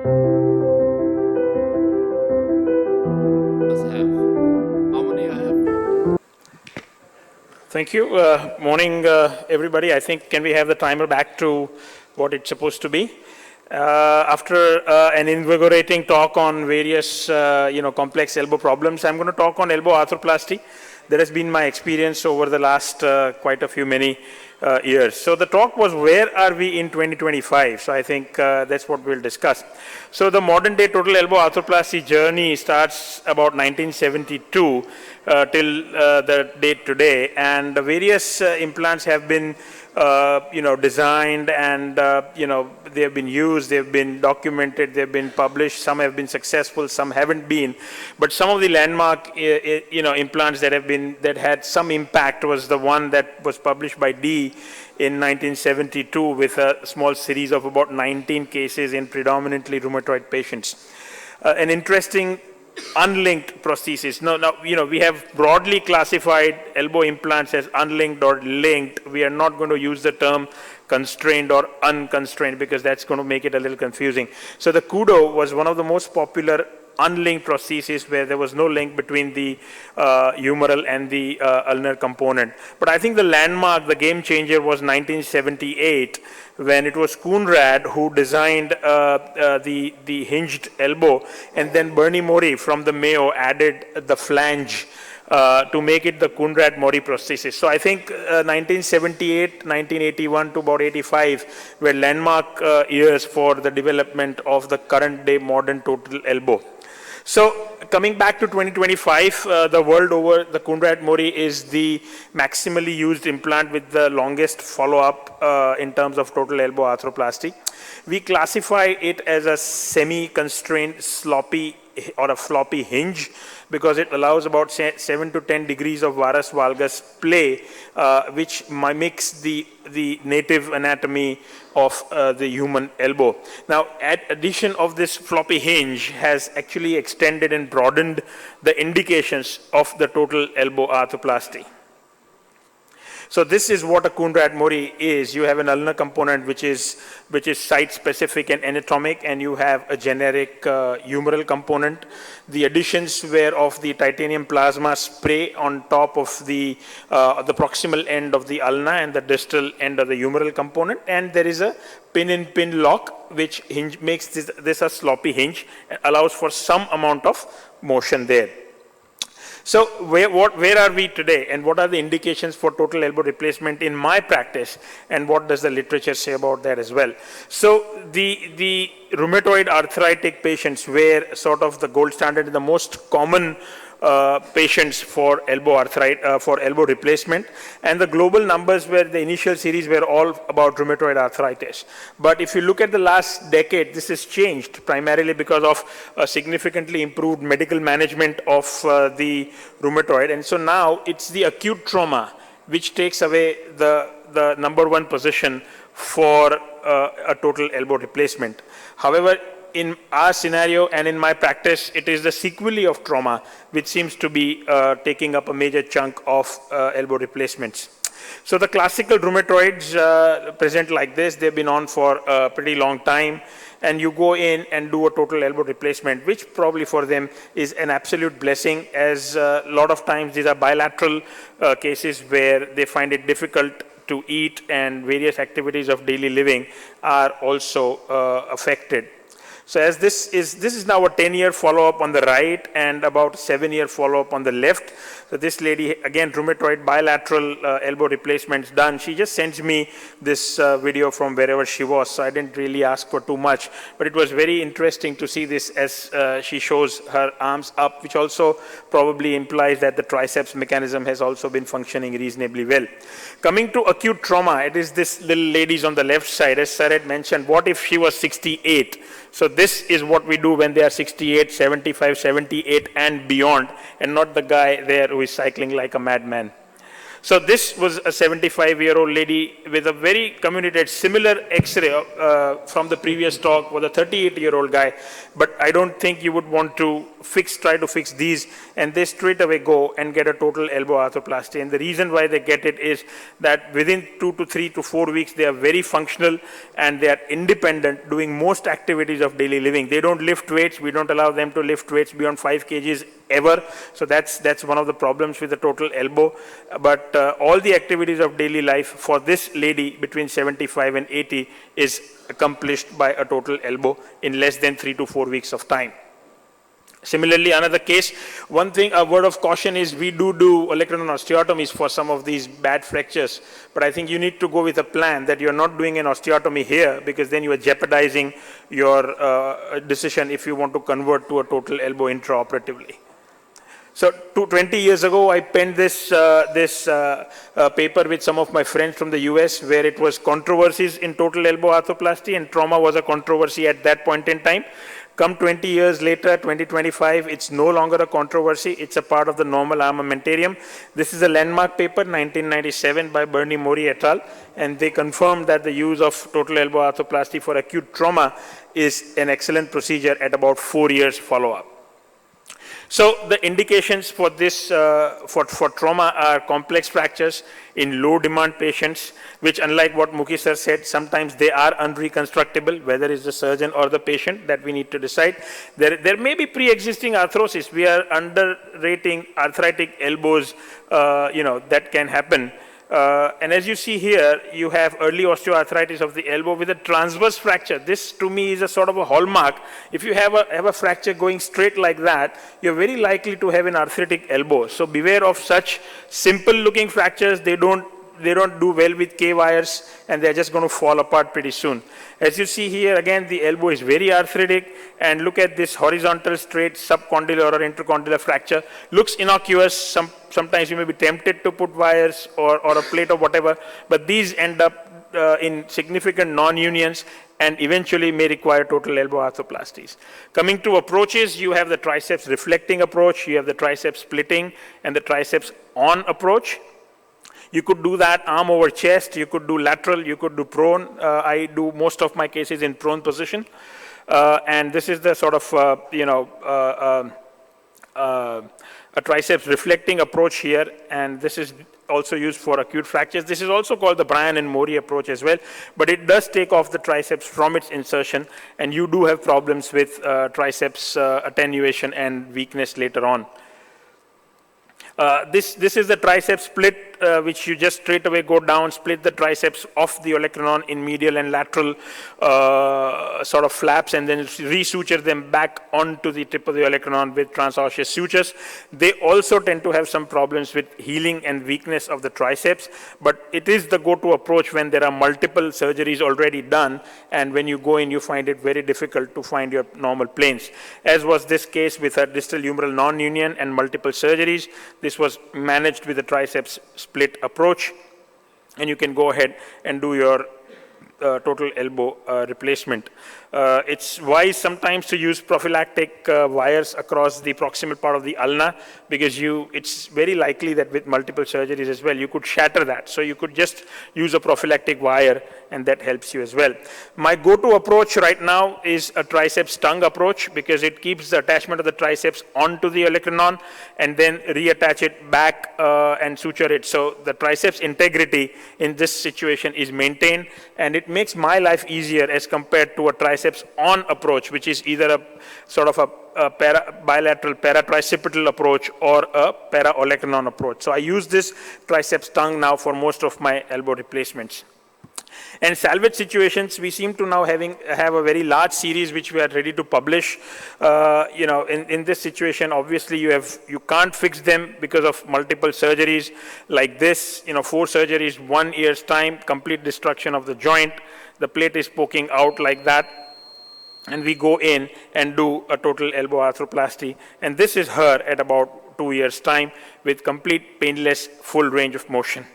Thank you. Morning, everybody. I think, can we have the timer back to what it's supposed to be? After an invigorating talk on various, complex elbow problems, I'm going to talk on elbow arthroplasty. That has been my experience over the last quite a few many years. So the talk was, where are we in 2025? So I think that's what we'll discuss. So the modern day total elbow arthroplasty journey starts about 1972 till the date today, and the various implants have been designed, and they have been used, they have been documented, they have been published. Some have been successful, some haven't been. But some of the landmark implants that had some impact was the one that was published by D in 1972 with a small series of about 19 cases in predominantly rheumatoid patients. An interesting unlinked prosthesis. Now, we have broadly classified elbow implants as unlinked or linked. We are not going to use the term constrained or unconstrained because that's going to make it a little confusing. So the Kudo was one of the most popular unlinked prosthesis where there was no link between the humeral and the ulnar component. But I think the landmark, the game changer, was 1978 when it was Coonrad who designed the hinged elbow, and then Morrey from the Mayo added the flange to make it the Coonrad-Morrey prosthesis. So I think 1978, 1981 to about 85 were landmark years for the development of the current day modern total elbow. So coming back to 2025, the world over, the Coonrad-Morrey is the maximally used implant with the longest follow-up in terms of total elbow arthroplasty. We classify it as a semi-constrained sloppy or a floppy hinge because it allows about 7 to 10 degrees of varus valgus play, which mimics the native anatomy of the human elbow. Now, addition of this floppy hinge has actually extended and broadened the indications of the total elbow arthroplasty. So this is what a Coonrad-Morrey is. You have an ulnar component which is site-specific and anatomic, and you have a generic humeral component. The additions were of the titanium plasma spray on top of the proximal end of the ulna and the distal end of the humeral component, and there is a pin-in-pin lock which makes this a sloppy hinge and allows for some amount of motion there. So where are we today, and what are the indications for total elbow replacement in my practice, and what does the literature say about that as well? So the rheumatoid arthritic patients were sort of the gold standard, the most common patients for elbow replacement, and the global numbers were, the initial series were all about rheumatoid arthritis. But if you look at the last decade, this has changed primarily because of a significantly improved medical management of the rheumatoid, and so now it's the acute trauma which takes away the number one position for a total elbow replacement. However, in our scenario and in my practice, it is the sequelae of trauma which seems to be taking up a major chunk of elbow replacements. So the classical rheumatoids present like this. They've been on for a pretty long time, and you go in and do a total elbow replacement, which probably for them is an absolute blessing, as a lot of times these are bilateral cases where they find it difficult to eat, and various activities of daily living are also affected. So as this is now a 10-year follow-up on the right and about 7-year follow-up on the left. So this lady, again, rheumatoid bilateral elbow replacements done. She just sends me this video from wherever she was, so I didn't really ask for too much. But it was very interesting to see this as she shows her arms up, which also probably implies that the triceps mechanism has also been functioning reasonably well. Coming to acute trauma, it is this little ladies on the left side. As Sir had mentioned, what if she was 68? So this is what we do when they are 68, 75, 78 and beyond, and not the guy there who is cycling like a madman. So this was a 75-year-old lady with a very communicated similar X-ray from the previous talk with a 38-year-old guy, but I don't think you would want to try to fix these, and they straight away go and get a total elbow arthroplasty. And the reason why they get it is that within 2 to 3 to 4 weeks, they are very functional and they are independent, doing most activities of daily living. They don't lift weights. We don't allow them to lift weights beyond 5 kgs ever. So that's one of the problems with the total elbow. But all the activities of daily life for this lady between 75 and 80 is accomplished by a total elbow in less than 3 to 4 weeks of time. Similarly, another case, one thing, a word of caution is we do olecranon osteotomies for some of these bad fractures, but I think you need to go with a plan that you're not doing an osteotomy here, because then you are jeopardizing your decision if you want to convert to a total elbow intraoperatively. So 20 years ago, I penned this paper with some of my friends from the US, where it was controversies in total elbow arthroplasty, and trauma was a controversy at that point in time. Come 20 years later, 2025, it's no longer a controversy. It's a part of the normal armamentarium. This is a landmark paper, 1997, by Morrey et al. And they confirmed that the use of total elbow arthroplasty for acute trauma is an excellent procedure at about 4 years follow-up. So the indications for this, for trauma are complex fractures in low demand patients, which, unlike what Mukhi sir said, sometimes they are unreconstructable, whether it's the surgeon or the patient, that we need to decide. There may be pre-existing arthrosis. We are underrating arthritic elbows, that can happen. And as you see here, you have early osteoarthritis of the elbow with a transverse fracture. This, to me, is a sort of a hallmark. If you have a fracture going straight like that, you're very likely to have an arthritic elbow. So beware of such simple-looking fractures. They don't do well with K-wires, and they're just going to fall apart pretty soon. As you see here, again, the elbow is very arthritic, and look at this horizontal straight subcondylar or intercondylar fracture. Looks innocuous. Sometimes you may be tempted to put wires or a plate or whatever, but these end up in significant non-unions and eventually may require total elbow arthroplasties. Coming to approaches, you have the triceps reflecting approach, you have the triceps splitting, and the triceps on approach. You could do that arm over chest, you could do lateral, you could do prone. I do most of my cases in prone position. And this is the sort of, a triceps reflecting approach here, and this is also used for acute fractures. This is also called the Bryan and Morrey approach as well, but it does take off the triceps from its insertion, and you do have problems with triceps attenuation and weakness later on. This is the tricep split, which you just straight away go down, split the triceps off the olecranon in medial and lateral sort of flaps, and then resuture them back onto the tip of the olecranon with transosseous sutures. They also tend to have some problems with healing and weakness of the triceps, but it is the go-to approach when there are multiple surgeries already done, and when you go in, you find it very difficult to find your normal planes. As was this case with a distal humeral non-union and multiple surgeries. This was managed with the triceps split approach, and you can go ahead and do your total elbow replacement. It's wise sometimes to use prophylactic wires across the proximal part of the ulna, because it's very likely that with multiple surgeries as well, you could shatter that. So you could just use a prophylactic wire, and that helps you as well. My go-to approach right now is a triceps tongue approach, because it keeps the attachment of the triceps onto the olecranon and then reattach it back and suture it. So the triceps integrity in this situation is maintained, and it makes my life easier as compared to a triceps on approach, which is either a sort of a bilateral paratricipital approach or a para-olecranon approach. So I use this triceps tongue now for most of my elbow replacements. And salvage situations, we seem to now have a very large series which we are ready to publish. In this situation, obviously you can't fix them because of multiple surgeries like this. 4 surgeries, 1 year's time, complete destruction of the joint. The plate is poking out like that, and we go in and do a total elbow arthroplasty. And this is her at about 2 years' time with complete painless full range of motion.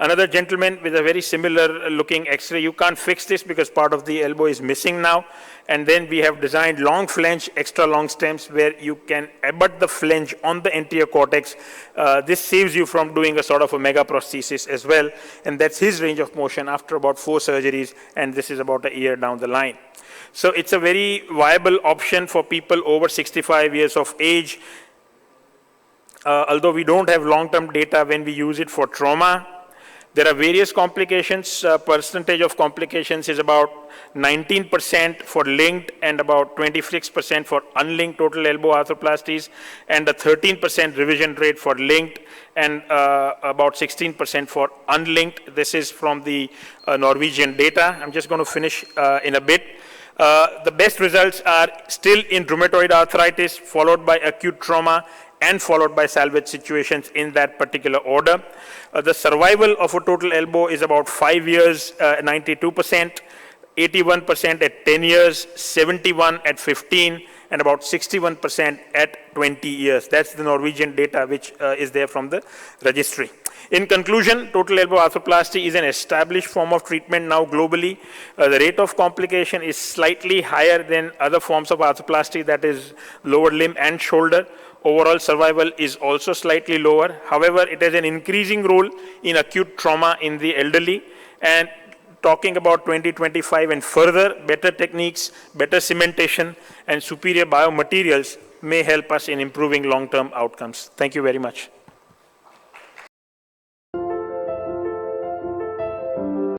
Another gentleman with a very similar looking X-ray. You can't fix this because part of the elbow is missing now. And then we have designed long flange, extra long stems where you can abut the flange on the anterior cortex. This saves you from doing a sort of a mega prosthesis as well. And that's his range of motion after about 4 surgeries. And this is about a year down the line. So it's a very viable option for people over 65 years of age. Although we don't have long-term data when we use it for trauma, there are various complications. Percentage of complications is about 19% for linked and about 26% for unlinked total elbow arthroplasties, and a 13% revision rate for linked and about 16% for unlinked. This is from the Norwegian data. I'm just going to finish in a bit. The best results are still in rheumatoid arthritis, followed by acute trauma, and followed by salvage situations in that particular order. The survival of a total elbow is about 5 years, 92%, 81% at 10 years, 71 at 15, and about 61% at 20 years. That's the Norwegian data which is there from the registry. In conclusion, total elbow arthroplasty is an established form of treatment now globally. The rate of complication is slightly higher than other forms of arthroplasty, that is lower limb and shoulder. Overall survival is also slightly lower. However, it has an increasing role in acute trauma in the elderly. And talking about 2025 and further, better techniques, better cementation, and superior biomaterials may help us in improving long-term outcomes. Thank you very much.